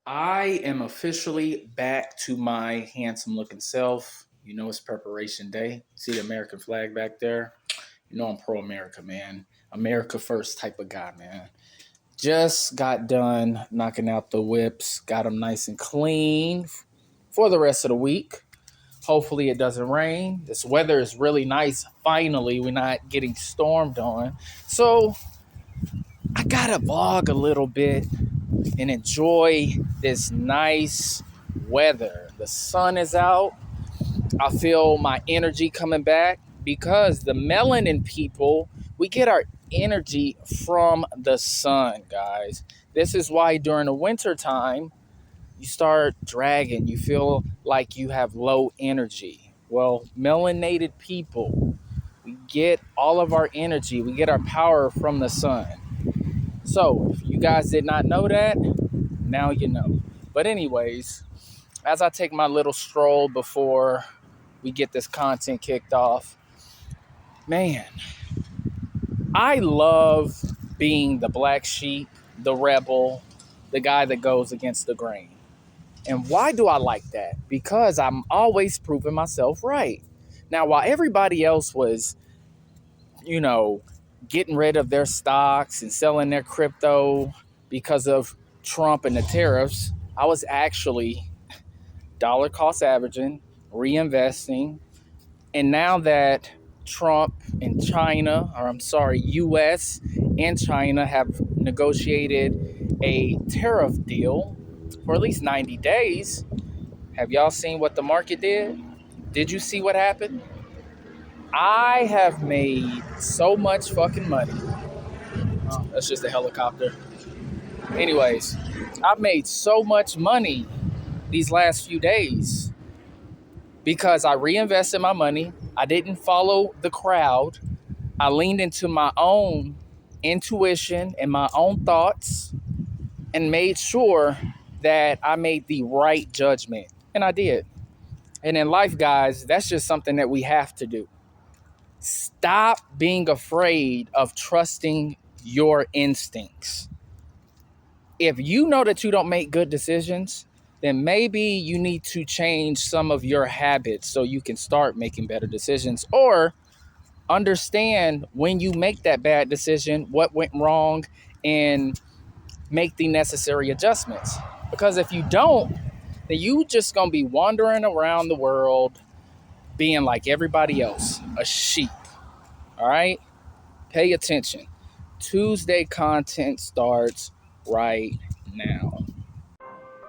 I am officially back to my handsome looking self. You know, it's preparation day. See the American flag back there? You know, I'm pro America, man. America first type of guy, man. Just got done knocking out the whips, got them nice and clean for the rest of the week. Hopefully, it doesn't rain. This weather is really nice. Finally, we're not getting stormed on. So, I gotta vlog a little bit and enjoy this nice weather. The sun is out. I feel my energy coming back because the melanin people, we get our energy from the sun, guys. This is why during the winter time, you start dragging. You feel like you have low energy. Well, melanated people, we get all of our energy, we get our power from the sun. So, if you guys did not know that, now you know. But anyways, as I take my little stroll before we get this content kicked off, man, I love being the black sheep, the rebel, the guy that goes against the grain. And why do I like that? Because I'm always proving myself right. Now, while everybody else was, you know, getting rid of their stocks and selling their crypto because of Trump and the tariffs, I was actually dollar cost averaging, reinvesting. And now that Trump and China, or I'm sorry, US and China have negotiated a tariff deal for at least 90 days, have y'all seen what the market did? Did you see what happened? I have made so much fucking money. Oh, that's just a helicopter. Anyways, I've made so much money these last few days because I reinvested my money. I didn't follow the crowd. I leaned into my own intuition and my own thoughts and made sure that I made the right judgment. And I did. And in life, guys, that's just something that we have to do. Stop being afraid of trusting your instincts. If you know that you don't make good decisions, then maybe you need to change some of your habits so you can start making better decisions, or understand when you make that bad decision, what went wrong, and make the necessary adjustments. Because if you don't, then you just gonna be wandering around the world being like everybody else, a sheep. All right? Pay attention. Tuesday content starts right now.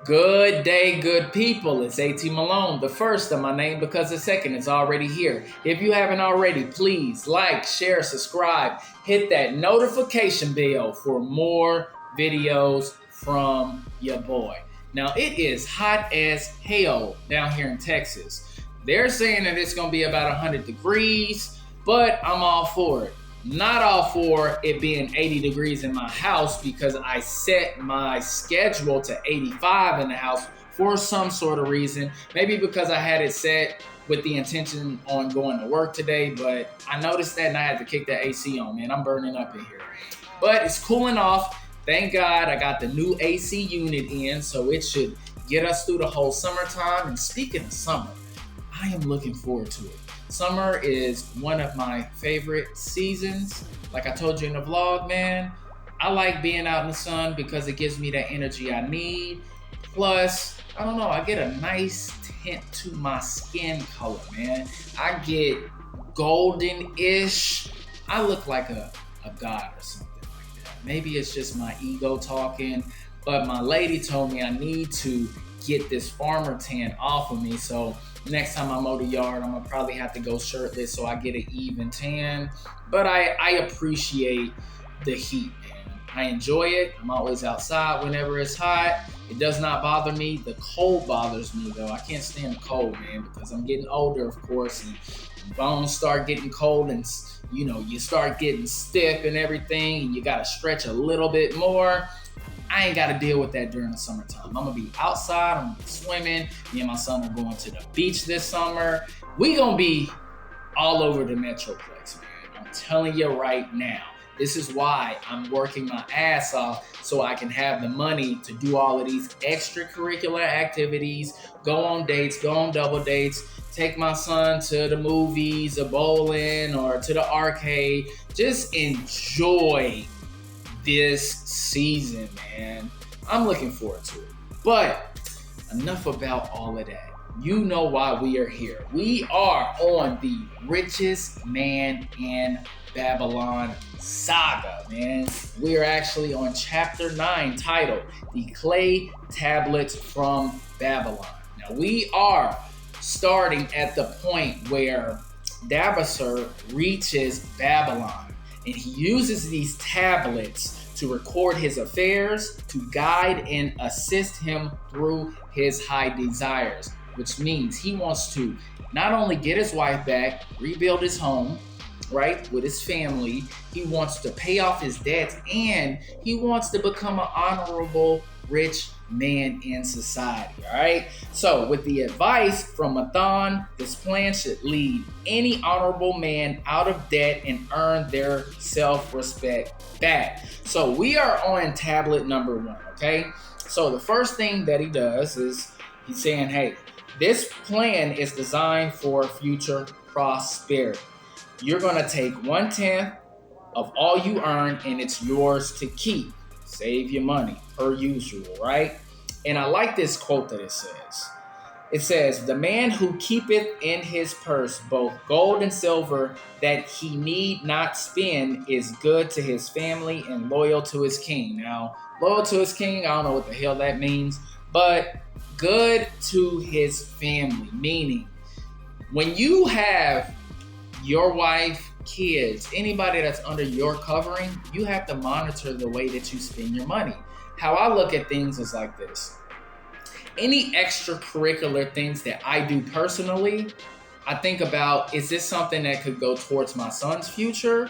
Good day, good people. It's AT Malone, the first of my name because the second is already here. If you haven't already, please like, share, subscribe, hit that notification bell for more videos from your boy. Now, it is hot as hell down here in Texas. They're saying that it's going to be about 100 degrees, but I'm all for it. Not all for it being 80 degrees in my house because I set my schedule to 85 in the house for some sort of reason. Maybe because I had it set with the intention on going to work today, but I noticed that and I had to kick the AC on, man. I'm burning up in here. But it's cooling off. Thank God I got the new AC unit in, so it should get us through the whole summertime. And speaking of summer, I am looking forward to it. Summer is one of my favorite seasons. Like I told you in the vlog, man, I like being out in the sun because it gives me that energy I need. Plus, I don't know, I get a nice tint to my skin color, man. I get golden-ish. I look like a god or something like that. Maybe it's just my ego talking, but my lady told me I need to get this farmer tan off of me, so next time I mow the yard, I'm gonna probably have to go shirtless so I get an even tan. But I appreciate the heat, man. I enjoy it. I'm always outside whenever it's hot. It does not bother me. The cold bothers me though. I can't stand the cold, man, because I'm getting older, of course, and bones start getting cold, and you know, you start getting stiff and everything, and you gotta stretch a little bit more. I ain't got to deal with that during the summertime. I'm going to be outside. I'm going to be swimming. Me and my son are going to the beach this summer. We going to be all over the Metroplex, man. I'm telling you right now. This is why I'm working my ass off so I can have the money to do all of these extracurricular activities, go on dates, go on double dates, take my son to the movies or bowling or to the arcade. Just enjoy this season, man. I'm looking forward to it. But enough about all of that. You know why we are here. We are on the Richest Man in Babylon saga, man. We are actually on chapter 9, titled The Clay Tablets from Babylon. Now, we are starting at the point where Dabasir reaches Babylon, and he uses these tablets to record his affairs, to guide and assist him through his high desires, which means he wants to not only get his wife back, rebuild his home, right, with his family, he wants to pay off his debts, and he wants to become an honorable, rich man in society, all right? So with the advice from Mathan, this plan should lead any honorable man out of debt and earn their self-respect back. So we are on tablet number 1, okay? So the first thing that he does is he's saying, hey, this plan is designed for future prosperity. You're gonna take 1/10 of all you earn and it's yours to keep. Save your money per usual, right? And I like this quote that it says. It says, the man who keepeth in his purse both gold and silver that he need not spend is good to his family and loyal to his king. Now, loyal to his king, I don't know what the hell that means, but good to his family, meaning when you have your wife, kids, anybody that's under your covering, you have to monitor the way that you spend your money. How I look at things is like this. Any extracurricular things that I do personally, I think about, is this something that could go towards my son's future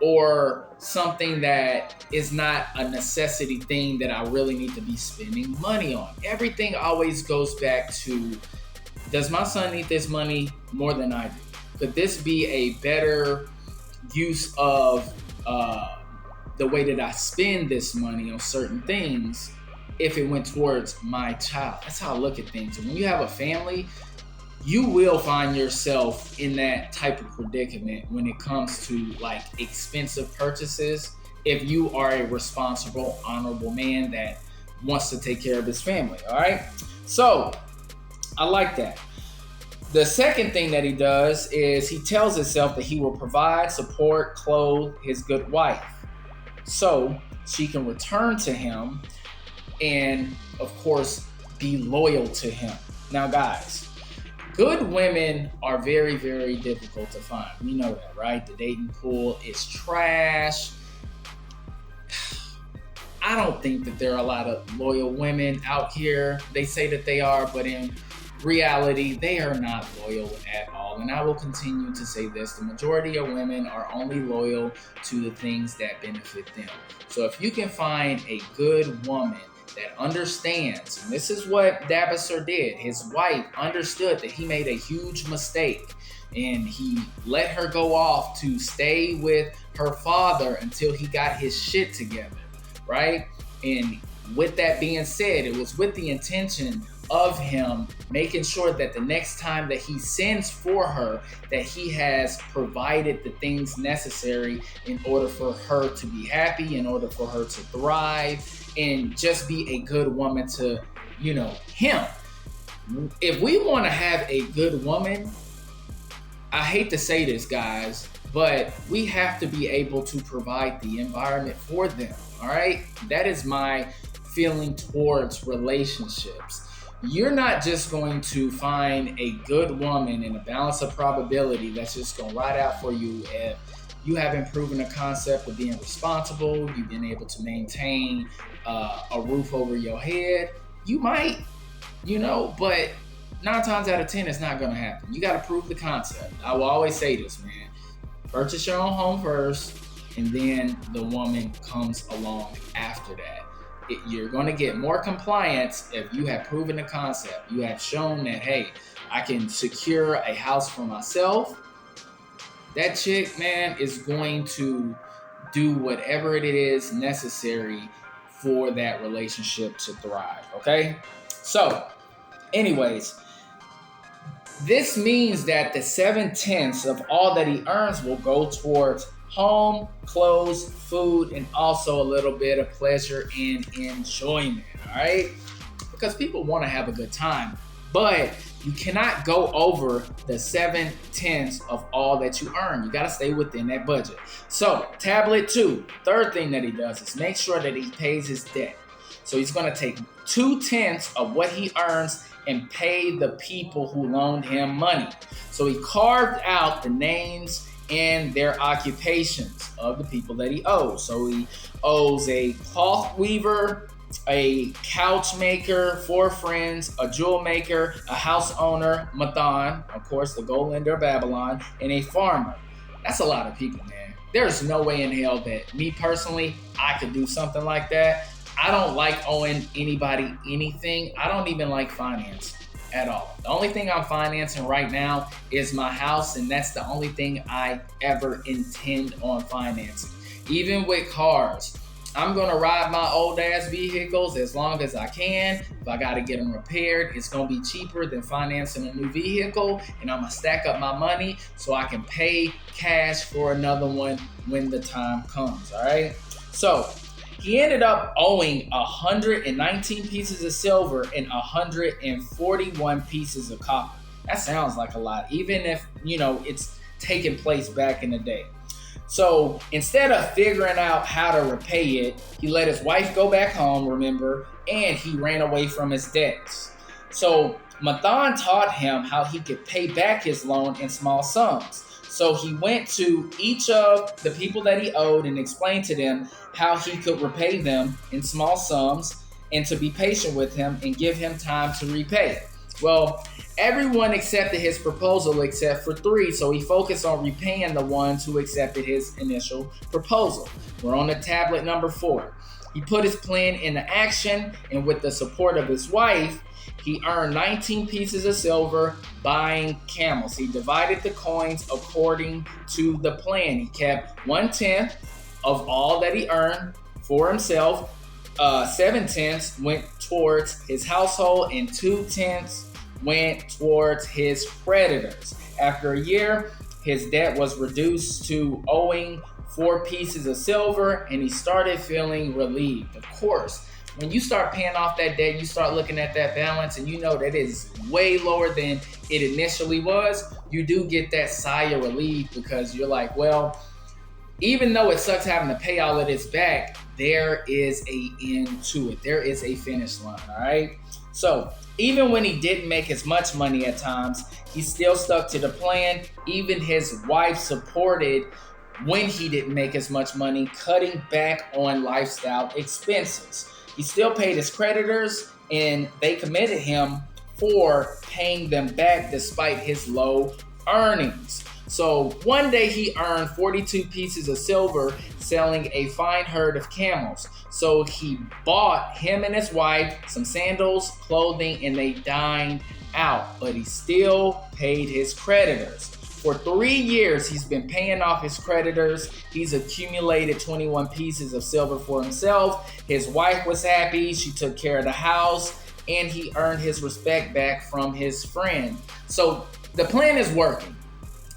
or something that is not a necessity thing that I really need to be spending money on? Everything always goes back to, does my son need this money more than I do? Could this be a better use of the way that I spend this money on certain things if it went towards my child? That's how I look at things. And when you have a family, you will find yourself in that type of predicament when it comes to like expensive purchases if you are a responsible, honorable man that wants to take care of his family, all right? So I like that. The second thing that he does is he tells himself that he will provide, support, clothe his good wife so she can return to him and, of course, be loyal to him. Now, guys, good women are very, very difficult to find. We know that, right? The dating pool is trash. I don't think that there are a lot of loyal women out here. They say that they are, but in reality, they are not loyal at all. And I will continue to say this. The majority of women are only loyal to the things that benefit them. So if you can find a good woman that understands, and this is what Dabasir did. His wife understood that he made a huge mistake, and he let her go off to stay with her father until he got his shit together, right? And with that being said, it was with the intention of him making sure that the next time that he sends for her, that he has provided the things necessary in order for her to be happy, in order for her to thrive, and just be a good woman to, him. If we want to have a good woman, I hate to say this, guys, but we have to be able to provide the environment for them, all right? That is my feeling towards relationships. You're not just going to find a good woman in a balance of probability that's just going to ride out for you if you haven't proven the concept of being responsible, you've been able to maintain a roof over your head. You might, but 9 times out of 10, it's not going to happen. You got to prove the concept. I will always say this, man. Purchase your own home first, and then the woman comes along after that. You're going to get more compliance if you have proven the concept. You have shown that, hey, I can secure a house for myself. That chick, man, is going to do whatever it is necessary for that relationship to thrive. Okay? So, anyways, this means that the 7/10 of all that he earns will go towards home, clothes, food, and also a little bit of pleasure and enjoyment. All right? Because people want to have a good time, but you cannot go over the 7/10 of all that you earn. You got to stay within that budget. So, tablet 2, third thing that he does is make sure that he pays his debt. So he's going to take 2/10 of what he earns and pay the people who loaned him money. So he carved out the names and their occupations of the people that he owes. So he owes a cloth weaver, a couch maker, 4 friends, a jewel maker, a house owner, Mathan, of course, the gold lender of Babylon, and a farmer. That's a lot of people, man. There's no way in hell that me personally, I could do something like that. I don't like owing anybody anything. I don't even like finance at all. The only thing I'm financing right now is my house, and that's the only thing I ever intend on financing. Even with cars, I'm gonna ride my old ass vehicles as long as I can. If I gotta get them repaired, it's gonna be cheaper than financing a new vehicle, and I'm gonna stack up my money so I can pay cash for another one when the time comes, all right? So he ended up owing 119 pieces of silver and 141 pieces of copper. That sounds like a lot, even if, it's taking place back in the day. So instead of figuring out how to repay it, he let his wife go back home, remember, and he ran away from his debts. So Mathan taught him how he could pay back his loan in small sums. So he went to each of the people that he owed and explained to them how he could repay them in small sums and to be patient with him and give him time to repay. Well, everyone accepted his proposal except for 3, so he focused on repaying the ones who accepted his initial proposal. We're on the tablet number 4. He put his plan into action, and with the support of his wife, he earned 19 pieces of silver buying camels. He divided the coins according to the plan. He kept 1/10 of all that he earned for himself. 7/10 went towards his household, and 2/10 went towards his creditors. After a year, his debt was reduced to owing 4 pieces of silver, and he started feeling relieved. Of course, when you start paying off that debt, you start looking at that balance and you know that it is way lower than it initially was. You do get that sigh of relief because you're like, well, even though it sucks having to pay all of this back, there is an end to it. There is a finish line, all right? So even when he didn't make as much money at times, he still stuck to the plan. Even his wife supported when he didn't make as much money, cutting back on lifestyle expenses. He still paid his creditors, and they committed him for paying them back despite his low earnings. So one day he earned 42 pieces of silver selling a fine herd of camels. So he bought him and his wife some sandals, clothing, and they dined out. But he still paid his creditors. For 3 years, he's been paying off his creditors. He's accumulated 21 pieces of silver for himself. His wife was happy. She took care of the house, and he earned his respect back from his friend. So the plan is working.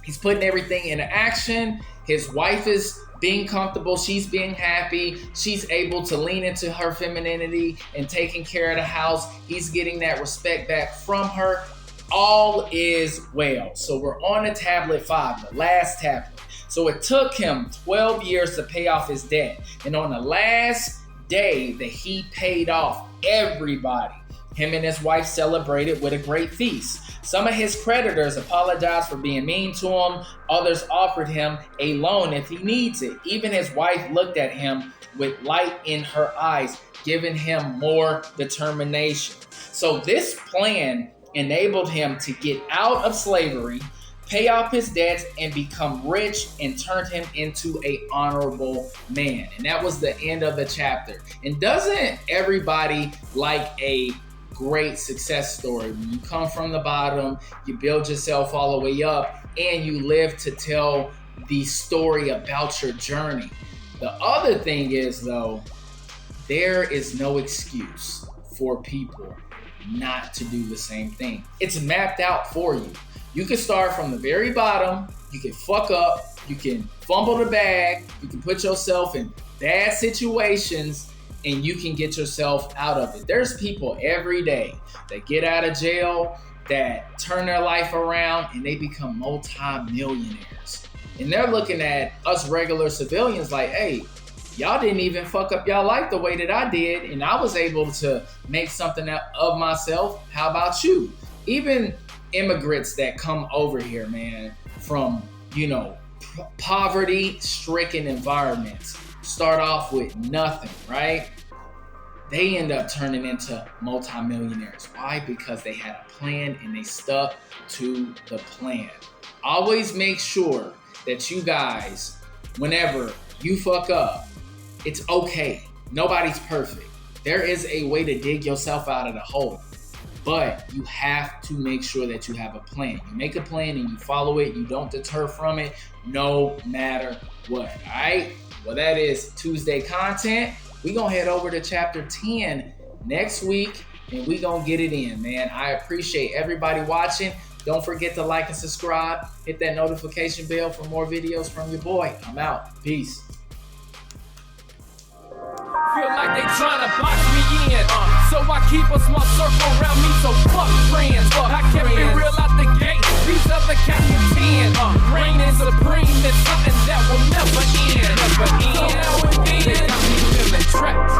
He's putting everything into action. His wife is being comfortable. She's being happy. She's able to lean into her femininity and taking care of the house. He's getting that respect back from her. All is well. So we're on to tablet 5, the last tablet. So it took him 12 years to pay off his debt. And on the last day that he paid off everybody, him and his wife celebrated with a great feast. Some of his creditors apologized for being mean to him. Others offered him a loan if he needs it. Even his wife looked at him with light in her eyes, giving him more determination. So this plan enabled him to get out of slavery, pay off his debts, and become rich, and turned him into an honorable man. And that was the end of the chapter. And doesn't everybody like a great success story? When you come from the bottom, you build yourself all the way up, and you live to tell the story about your journey. The other thing is, though, there is no excuse for people not to do the same thing. It's mapped out for you. You can start from the very bottom, you can fuck up, you can fumble the bag, you can put yourself in bad situations, and you can get yourself out of it. There's people every day that get out of jail, that turn their life around, and they become multi-millionaires. And they're looking at us regular civilians like, hey, y'all didn't even fuck up y'all life the way that I did, and I was able to make something of myself. How about you? Even immigrants that come over here, man, from, poverty-stricken environments, start off with nothing, right? They end up turning into multimillionaires. Why? Because they had a plan and they stuck to the plan. Always make sure that you guys, whenever you fuck up, it's okay. Nobody's perfect. There is a way to dig yourself out of the hole. But you have to make sure that you have a plan. You make a plan and you follow it. You don't deter from it, no matter what. All right? Well, that is Tuesday content. We're going to head over to chapter 10 next week, and we're going to get it in, man. I appreciate everybody watching. Don't forget to like and subscribe. Hit that notification bell for more videos from your boy. I'm out. Peace. Feel like they tryna box me in, so I keep a small circle around me, so fuck friends. I kept it real out the gate, these other cats pretend. Reigning supreme is something that will never end. So now and then, they got me feeling trapped.